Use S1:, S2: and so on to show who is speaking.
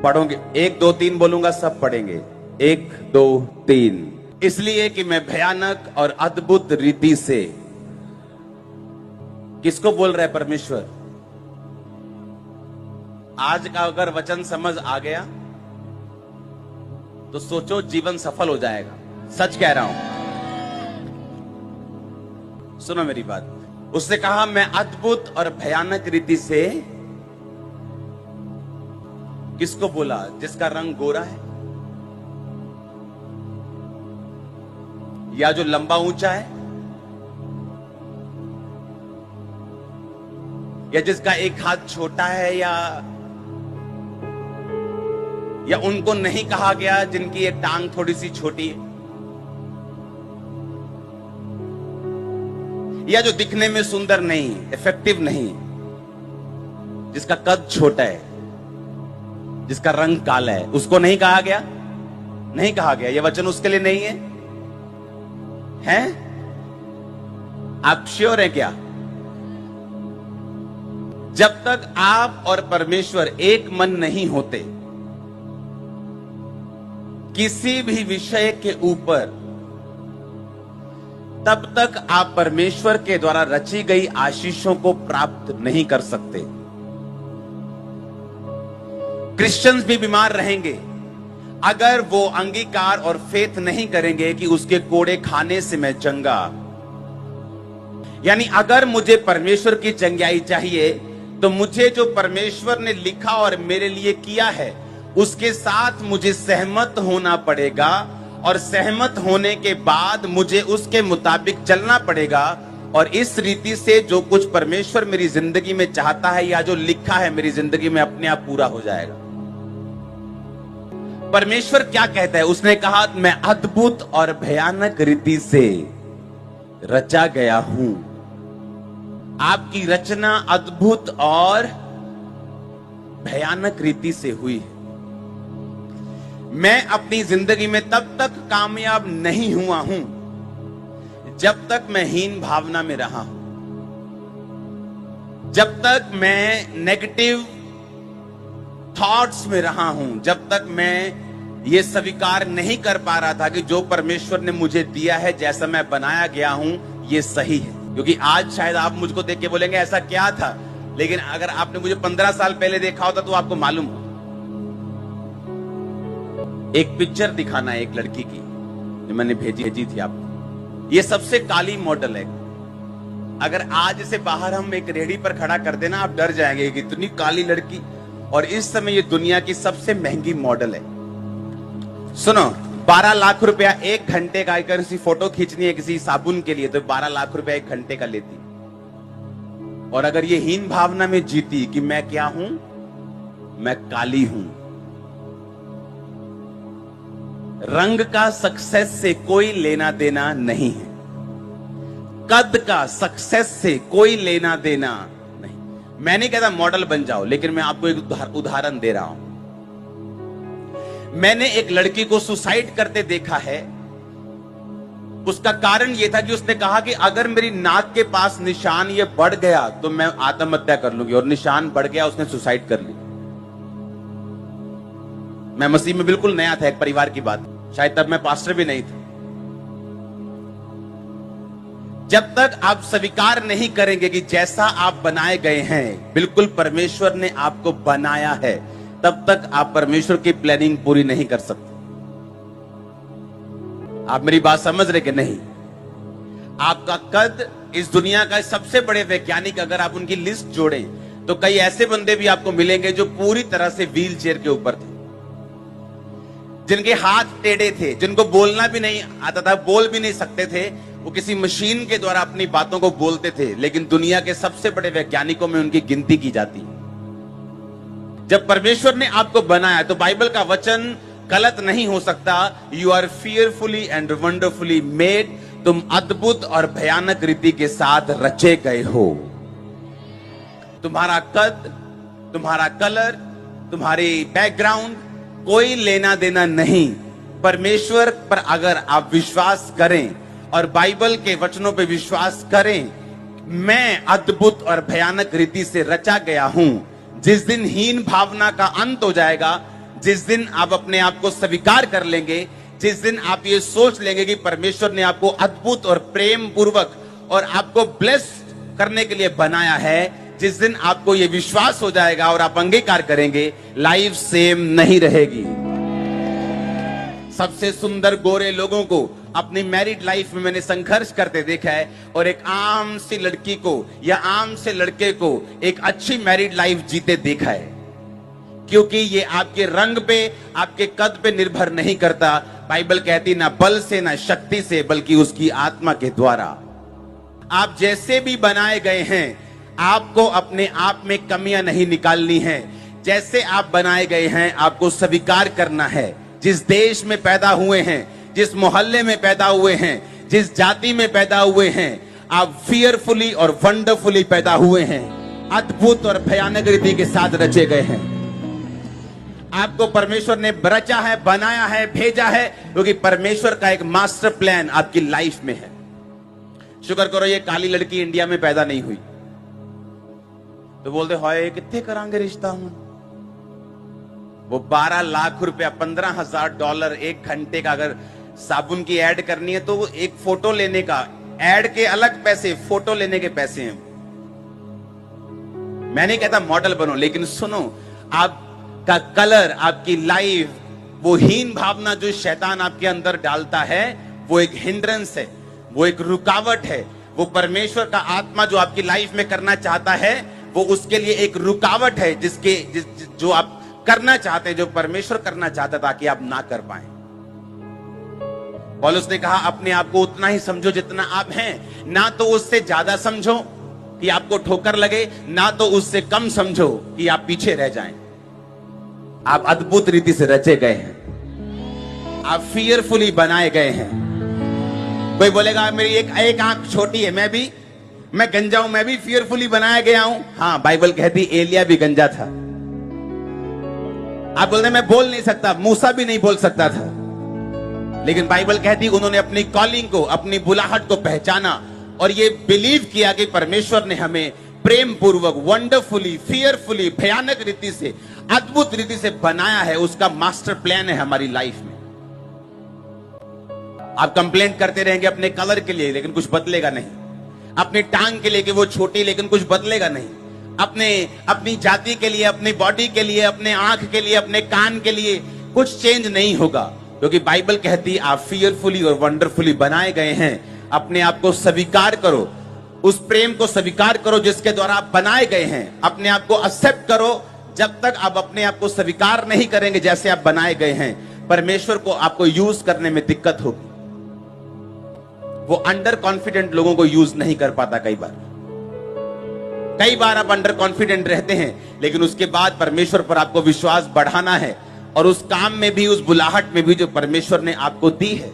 S1: पढ़ोगे, 1 2 3 बोलूंगा, सब पढ़ेंगे। 1 2 3। इसलिए कि मैं भयानक और अद्भुत रीति से, किसको बोल रहा है परमेश्वर? आज का अगर वचन समझ आ गया तो सोचो जीवन सफल हो जाएगा। सच कह रहा हूं, सुनो मेरी बात। उसने कहा मैं अद्भुत और भयानक रीति से, किसको बोला? जिसका रंग गोरा है, या जो लंबा ऊंचा है, या जिसका एक हाथ छोटा है, या उनको नहीं कहा गया जिनकी एक टांग थोड़ी सी छोटी है, या जो दिखने में सुंदर नहीं, इफेक्टिव नहीं, जिसका कद छोटा है, जिसका रंग काला है, उसको नहीं कहा गया? नहीं कहा गया। यह वचन उसके लिए नहीं है? हैं? आप श्योर हैं क्या? जब तक आप और परमेश्वर एक मन नहीं होते किसी भी विषय के ऊपर, तब तक आप परमेश्वर के द्वारा रची गई आशीषों को प्राप्त नहीं कर सकते। क्रिश्चियंस भी बीमार रहेंगे अगर वो अंगीकार और फेथ नहीं करेंगे कि उसके कोड़े खाने से मैं चंगा। यानी अगर मुझे परमेश्वर की चंगाई चाहिए तो मुझे जो परमेश्वर ने लिखा और मेरे लिए किया है उसके साथ मुझे सहमत होना पड़ेगा, और सहमत होने के बाद मुझे उसके मुताबिक चलना पड़ेगा। और इस रीति से जो कुछ परमेश्वर मेरी जिंदगी में चाहता है या जो लिखा है मेरी जिंदगी में अपने आप पूरा हो जाएगा। परमेश्वर क्या कहता है? उसने कहा मैं अद्भुत और भयानक रीति से रचा गया हूं। आपकी रचना अद्भुत और भयानक रीति से हुई है। मैं अपनी जिंदगी में तब तक कामयाब नहीं हुआ हूं जब तक मैं हीन भावना में रहा हूं, जब तक मैं नेगेटिव थॉट्स में रहा हूं, जब तक मैं ये स्वीकार नहीं कर पा रहा था कि जो परमेश्वर ने मुझे दिया है, जैसा मैं बनाया गया हूं, ये सही है। क्योंकि आज शायद आप मुझको देख के बोलेंगे ऐसा क्या था, लेकिन अगर आपने मुझे 15 साल पहले देखा होता तो आपको मालूम हो। एक पिक्चर दिखाना है एक लड़की की जो मैंने भेजी थी आपको। ये सबसे काली मॉडल है। अगर आज इसे बाहर हम एक रेहड़ी पर खड़ा कर देना, आप डर जाएंगे कि इतनी काली लड़की। और इस समय ये दुनिया की सबसे महंगी मॉडल है। सुनो, 12 लाख रुपया 1 घंटे का, अगर किसी फोटो खींचनी है किसी साबुन के लिए तो 12 लाख रुपया 1 घंटे का लेती। और अगर ये हीन भावना में जीती कि मैं क्या हूं, मैं काली हूं। रंग का सक्सेस से कोई लेना देना नहीं है, कद का सक्सेस से कोई लेना देना नहीं। मैं नहीं कहता मॉडल बन जाओ, लेकिन मैं आपको एक उदाहरण दे रहा हूं। मैंने एक लड़की को सुसाइड करते देखा है। उसका कारण यह था कि उसने कहा कि अगर मेरी नाक के पास निशान ये बढ़ गया तो मैं आत्महत्या कर लूंगी, और निशान बढ़ गया, उसने सुसाइड कर ली। मैं मसीह में बिल्कुल नया था, एक परिवार की बात, शायद तब मैं पास्टर भी नहीं था। जब तक आप स्वीकार नहीं करेंगे कि जैसा आप बनाए गए हैं बिल्कुल परमेश्वर ने आपको बनाया है, तब तक आप परमेश्वर की प्लानिंग पूरी नहीं कर सकते। आप मेरी बात समझ रहे कि नहीं? आपका कद, इस दुनिया का सबसे बड़े वैज्ञानिक अगर आप उनकी लिस्ट जोड़ें तो कई ऐसे बंदे भी आपको मिलेंगे जो पूरी तरह से व्हील चेयर के ऊपर थे, जिनके हाथ टेढ़े थे, जिनको बोलना भी नहीं आता था, बोल भी नहीं सकते थे। वो किसी मशीन के द्वारा अपनी बातों को बोलते थे, लेकिन दुनिया के सबसे बड़े वैज्ञानिकों में उनकी गिनती की जाती है। जब परमेश्वर ने आपको बनाया तो बाइबल का वचन गलत नहीं हो सकता। You are fearfully and wonderfully made. तुम अद्भुत और भयानक रीति के साथ रचे गए हो। तुम्हारा कद, तुम्हारा कलर, तुम्हारी बैकग्राउंड कोई लेना देना नहीं। परमेश्वर पर अगर आप विश्वास करें और बाइबल के वचनों पर विश्वास करें, मैं अद्भुत और भयानक रीति से रचा गया हूं। जिस दिन हीन भावना का अंत हो जाएगा, जिस दिन आप अपने आप को स्वीकार कर लेंगे, जिस दिन आप ये सोच लेंगे कि परमेश्वर ने आपको अद्भुत और प्रेम पूर्वक और आपको ब्लेस करने के लिए बनाया है, जिस दिन आपको ये विश्वास हो जाएगा और आप अंगीकार करेंगे, लाइफ सेम नहीं रहेगी। सबसे सुंदर गोरे लोगों को अपनी मैरिड लाइफ में मैंने संघर्ष करते देखा है, और एक आम सी लड़की को या आम से लड़के को एक अच्छी मैरिड लाइफ जीते देखा है, क्योंकि ये आपके रंग पे, आपके कद पे निर्भर नहीं करता। बाइबल कहती ना बल से ना शक्ति से, बल्कि उसकी आत्मा के द्वारा। आप जैसे भी बनाए गए हैं, आपको अपने आप में कमियां नहीं निकालनी है। जैसे आप बनाए गए हैं, आपको स्वीकार करना है। जिस देश में पैदा हुए हैं, जिस मोहल्ले में पैदा हुए हैं, जिस जाति में पैदा हुए हैं, आप फियरफुली और वंडरफुली पैदा हुए हैं। अद्भुत और भयानक रीति के साथ रचे गए हैं। आपको परमेश्वर ने रचा है, बनाया है, भेजा है, क्योंकि परमेश्वर का एक मास्टर प्लान आपकी लाइफ में है। शुक्र करो ये काली लड़की इंडिया में पैदा नहीं हुई, तो बोलते हाय कितने करांगे रिश्ता हूं। वो 12 लाख रुपया, $15,000 एक घंटे का अगर साबुन की ऐड करनी है, तो वो एक फोटो लेने का, ऐड के अलग पैसे, फोटो लेने के पैसे हैं। मैं नहीं कहता मॉडल बनो, लेकिन सुनो, आपका कलर, आपकी लाइफ, वो हीन भावना जो शैतान आपके अंदर डालता है, वो एक हिंड्रेंस है, वो एक रुकावट है। वो परमेश्वर का आत्मा जो आपकी लाइफ में करना चाहता है, वो उसके लिए एक रुकावट है, जो आप करना चाहते हैं, जो परमेश्वर करना चाहता, ताकि आप ना कर पाए। पौलुस ने कहा अपने आप को उतना ही समझो जितना आप हैं, ना तो उससे ज्यादा समझो कि आपको ठोकर लगे, ना तो उससे कम समझो कि आप पीछे रह जाएं। आप अद्भुत रीति से रचे गए हैं, आप फियरफुली बनाए गए हैं। कोई बोलेगा मेरी एक आंख छोटी है, मैं गंजा हूं, मैं भी फियरफुली बनाया गया हूं। हाँ, बाइबल कहती एलिया भी गंजा था। आप बोलते मैं बोल नहीं सकता, मूसा भी नहीं बोल सकता था, लेकिन बाइबल कहती उन्होंने अपनी कॉलिंग को, अपनी बुलाहट को पहचाना और ये बिलीव किया कि परमेश्वर ने हमें प्रेम पूर्वक, वंडरफुली, फियरफुली, भयानक रीति से, अद्भुत रीति से बनाया है। उसका मास्टर प्लान है हमारी लाइफ में। आप कंप्लेंट करते रहेंगे अपने कलर के लिए, लेकिन कुछ बदलेगा नहीं। अपनी टांग के लिए कि वो छोटी, लेकिन कुछ बदलेगा नहीं। अपनी जाति के लिए, अपनी बॉडी के लिए, अपने आंख के लिए, अपने कान के लिए कुछ चेंज नहीं होगा, क्योंकि बाइबल कहती आप फियरफुली और वंडरफुली बनाए गए हैं। अपने आप को स्वीकार करो, उस प्रेम को स्वीकार करो जिसके द्वारा आप बनाए गए हैं। अपने आप को एक्सेप्ट करो। जब तक आप अपने आप को स्वीकार नहीं करेंगे जैसे आप बनाए गए हैं, परमेश्वर को आपको यूज करने में दिक्कत होगी। वो अंडर कॉन्फिडेंट लोगों को यूज नहीं कर पाता। कई बार आप अंडर कॉन्फिडेंट रहते हैं, लेकिन उसके बाद परमेश्वर पर आपको विश्वास बढ़ाना है, और उस काम में भी, उस बुलाहट में भी जो परमेश्वर ने आपको दी है,